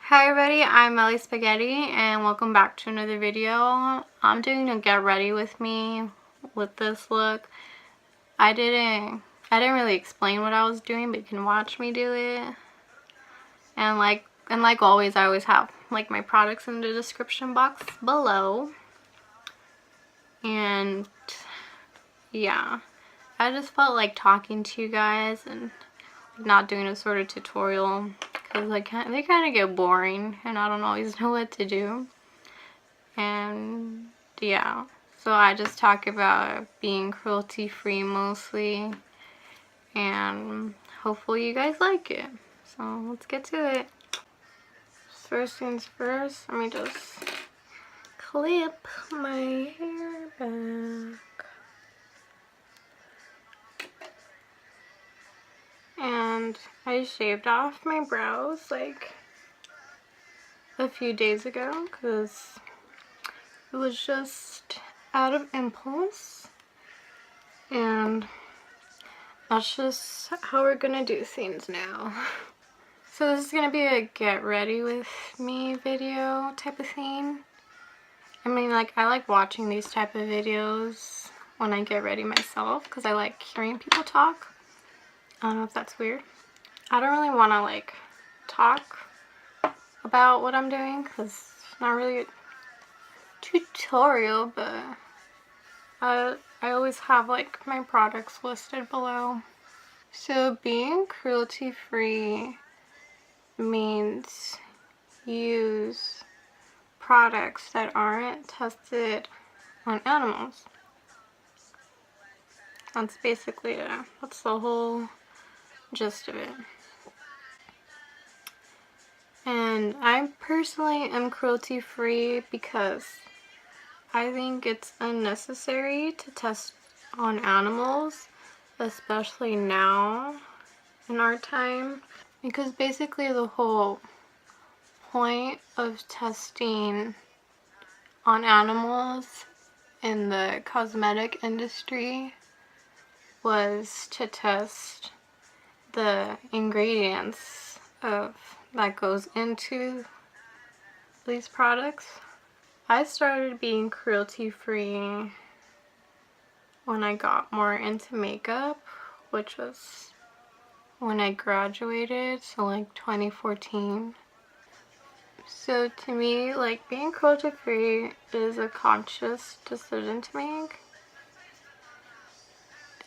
Hi everybody, I'm Meli Spaghetti and welcome back to another video. I'm doing a get ready with me with this look. I didn't really explain what I was doing, but you can watch me do it. And like always, I always have like my products in the description box below. And yeah, I just felt like talking to you guys and not doing a sort of tutorial because they kind of get boring and I don't always know what to do. And yeah, so I just talk about being cruelty free mostly, and hopefully you guys like it. So let's get to it. First things first, let me just clip my hair back. And I shaved off my brows like a few days ago because it was just out of impulse, and that's just how we're gonna do things now. So this is gonna be a get ready with me video type of thing. I mean, like, I like watching these type of videos when I get ready myself because I like hearing people talk. I don't know if that's weird. I don't really want to like talk about what I'm doing because it's not really a tutorial, but I always have like my products listed below. So being cruelty free means use products that aren't tested on animals. That's basically it. That's the whole gist of it. And I personally am cruelty free because I think it's unnecessary to test on animals, especially now in our time, because basically the whole point of testing on animals in the cosmetic industry was to test the ingredients that goes into these products. I started being cruelty free when I got more into makeup, which was when I graduated, so like 2014. So to me, like, being cruelty free is a conscious decision to make,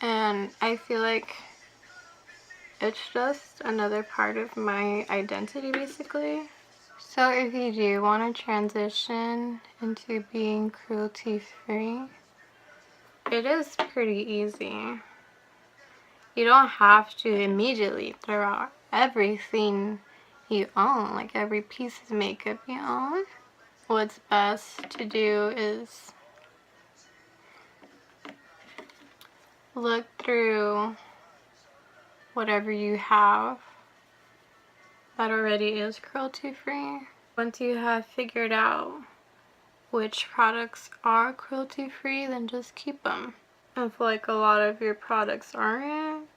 and I feel like it's just another part of my identity basically. So if you do want to transition into being cruelty free, it is pretty easy. You don't have to immediately throw out everything you own, like every piece of makeup you own. What's best to do is look through whatever you have that already is cruelty free. Once you have figured out which products are cruelty free, then just keep them. If like a lot of your products aren't,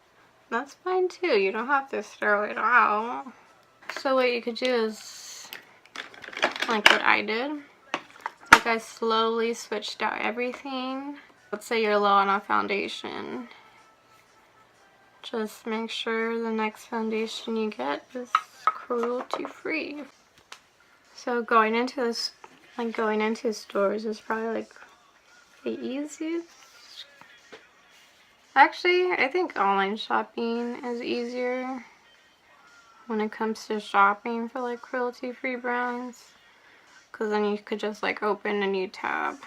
that's fine too. You don't have to throw it out. So what you could do is like what I did. Like, I slowly switched out everything. Let's say you're low on a foundation. Just make sure the next foundation you get is cruelty free. So going into stores is probably like the easiest. Actually, I think online shopping is easier when it comes to shopping for like cruelty free brands, because then you could just like open a new tab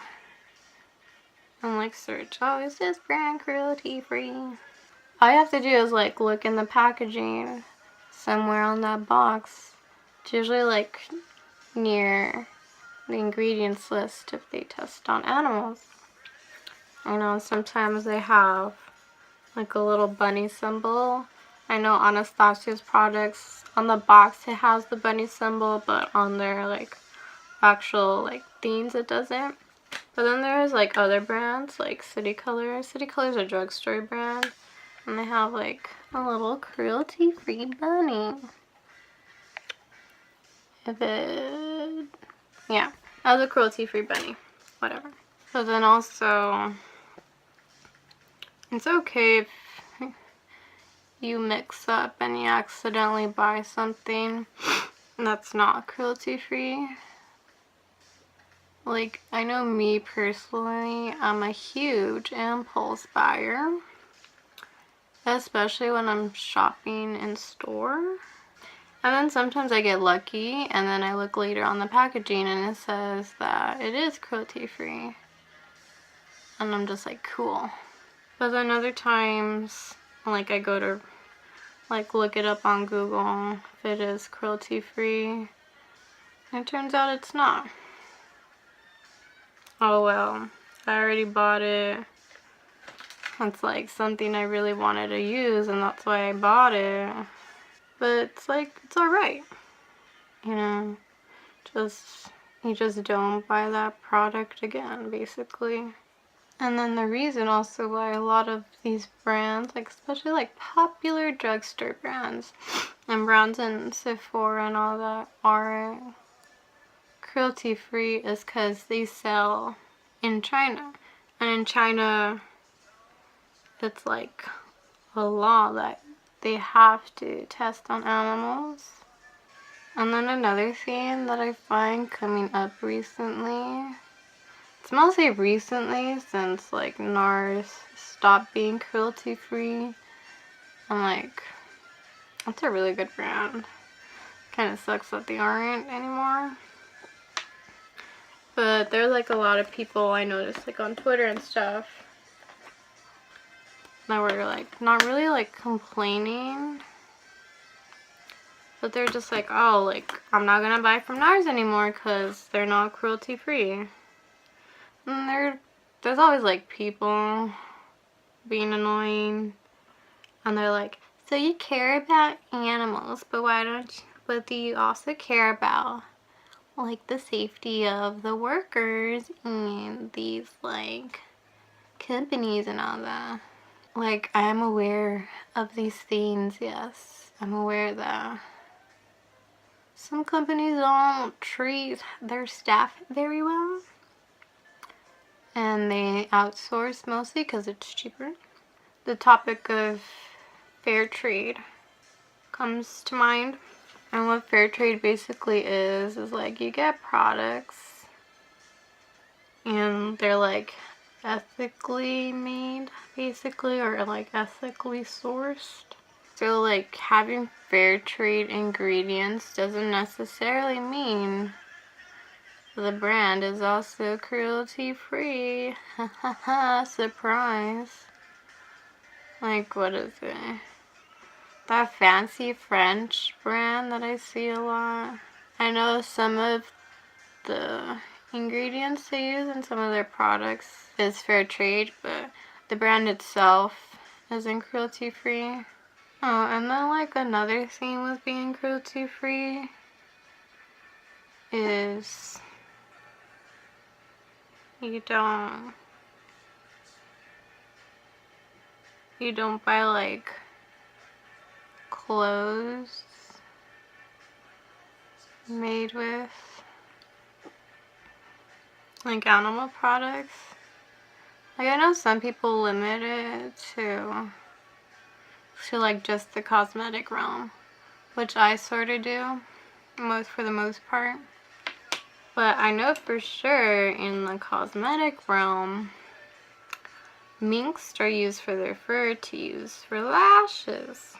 and like search, oh, is this brand cruelty free? All you have to do is like look in the packaging somewhere on that box. It's usually like near the ingredients list if they test on animals. I know sometimes they have like a little bunny symbol. I know Anastasia's products, on the box it has the bunny symbol, but on their like actual like things it doesn't. But then there's like other brands like City Colors. City Colors is a drugstore brand, and they have like a little cruelty free bunny. if it, yeah, as a cruelty-free bunny, whatever. But then also, it's okay if you mix up and you accidentally buy something that's not cruelty-free. Like, I know me personally, I'm a huge impulse buyer, especially when I'm shopping in store. And then sometimes I get lucky and then I look later on the packaging and it says that it is cruelty-free. And I'm just like, cool. But then other times, like, I go to like look it up on Google if it is cruelty-free. And it turns out it's not. Oh well, I already bought it. It's like something I really wanted to use and that's why I bought it. But it's like, it's alright. You know, you just don't buy that product again, basically. And then the reason also why a lot of these brands, like especially like popular drugstore brands and brands in Sephora and all that, are cruelty-free is because they sell in China. And in China, it's like a law that they have to test on animals. And then another thing that I find coming up recently, it's mostly recently since like NARS stopped being cruelty-free. I'm like, that's a really good brand. Kind of sucks that they aren't anymore. But there's like a lot of people I noticed like on Twitter and stuff that were like not really like complaining, but they're just like, oh, like I'm not gonna buy from NARS anymore because they're not cruelty-free. And there's always like people being annoying, and they're like, so you care about animals, but but do you also care about like the safety of the workers and these like companies and all that? Like, I am aware of these things, yes. I'm aware that some companies don't treat their staff very well. And they outsource mostly because it's cheaper. The topic of fair trade comes to mind. And what fair trade basically is like you get products and they're like ethically made, basically, or like ethically sourced. So like having fair trade ingredients doesn't necessarily mean the brand is also cruelty free. Hahaha, surprise. Like, what is it? That fancy French brand that I see a lot. I know some of the ingredients they use in some of their products is fair trade, but the brand itself isn't cruelty free. Oh, and then like another thing with being cruelty free is you don't buy like clothes made with like animal products. Like, I know some people limit it to like just the cosmetic realm, which I sort of do for the most part. But I know for sure in the cosmetic realm, minks are used for their fur to use for lashes.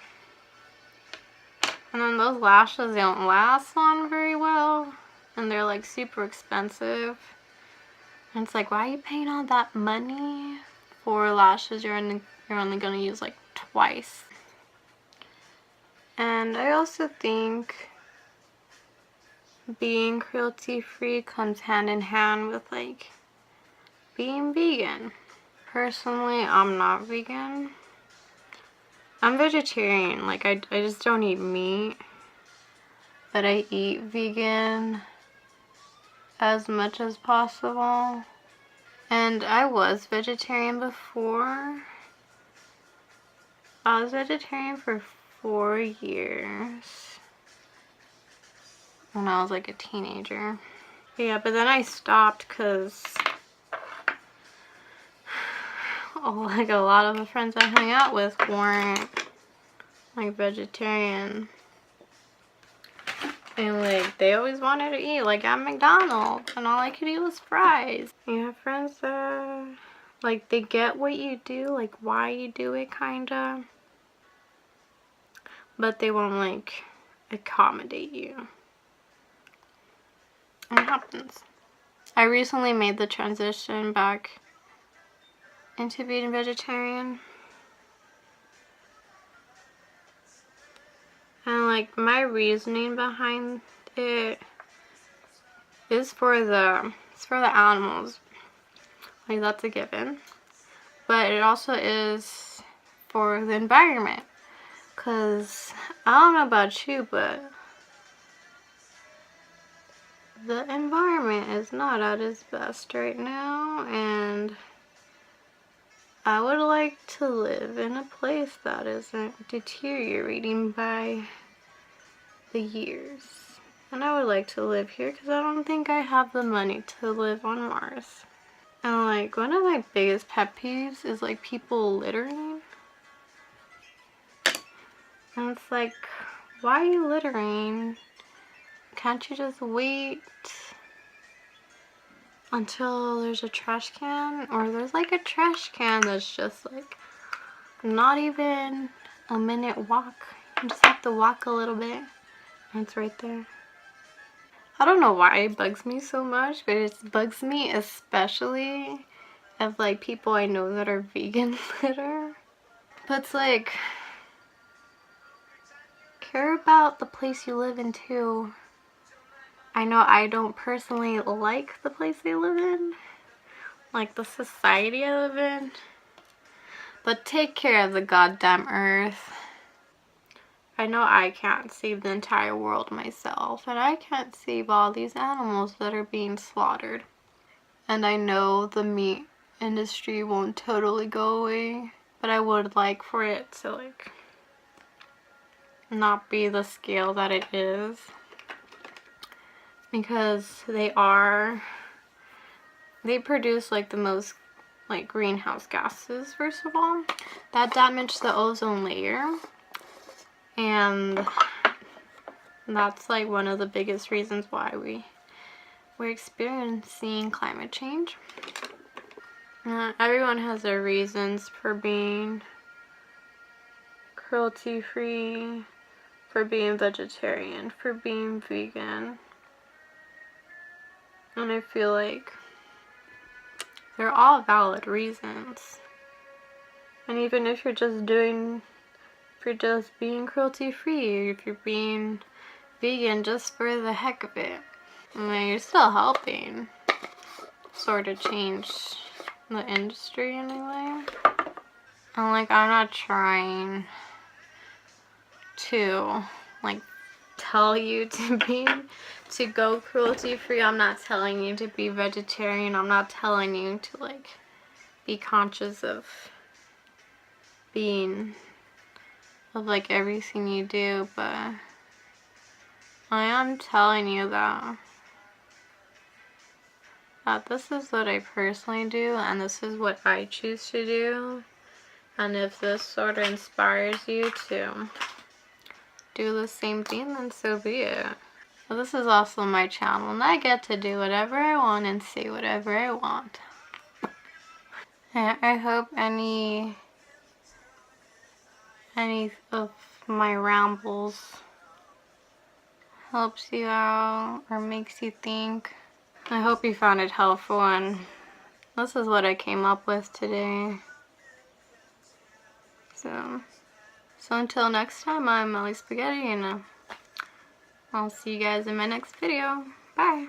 And then those lashes don't last on very well, and they're like super expensive. And it's like, why are you paying all that money for lashes you're only gonna use like twice? And I also think being cruelty free comes hand in hand with like being vegan. Personally, I'm not vegan. I'm vegetarian. Like, I just don't eat meat, but I eat vegan as much as possible. And I was vegetarian before. I was vegetarian for 4 years. when I was like a teenager. Yeah, but then I stopped because like a lot of the friends I hung out with weren't like vegetarian. And like they always wanted to eat like at McDonald's and all I could eat was fries. You have friends that like they get what you do, like why you do it kinda, but they won't like accommodate you. It happens. I recently made the transition back into being vegetarian. And like my reasoning behind it is for the animals. Like that's a given. But it also is for the environment. Cause I don't know about you, but the environment is not at its best right now, and I would like to live in a place that isn't deteriorating by the years. And I would like to live here because I don't think I have the money to live on Mars. And like one of my biggest pet peeves is like people littering. And it's like, why are you littering? Can't you just wait until there's a trash can? Or there's like a trash can that's just like not even a minute walk. You just have to walk a little bit and it's right there. I don't know why it bugs me so much, but it bugs me especially if like people I know that are vegan litter. But it's like, care about the place you live in too. I know I don't personally like the place they live in, like the society I live in, but take care of the goddamn earth. I know I can't save the entire world myself, and I can't save all these animals that are being slaughtered. And I know the meat industry won't totally go away, but I would like for it to like not be the scale that it is, because they produce like the most like greenhouse gases. First of all, that damage the ozone layer, and that's like one of the biggest reasons why we're experiencing climate change. Everyone has their reasons for being cruelty free, for being vegetarian, for being vegan, and I feel like they're all valid reasons. And even if you're just being cruelty free, if you're being vegan just for the heck of it, I mean, you're still helping sort of change the industry anyway. And like, I'm not trying to like tell you to go cruelty free. I'm not telling you to be vegetarian. I'm not telling you to like be conscious of like everything you do, but I am telling you that this is what I personally do, and this is what I choose to do. And if this sort of inspires you to do the same thing, then so be it. But this is also my channel, and I get to do whatever I want and say whatever I want. And I hope any of my rambles helps you out or makes you think. I hope you found it helpful, and this is what I came up with today. So until next time, I'm Meli Spaghetti, and I'll see you guys in my next video. Bye!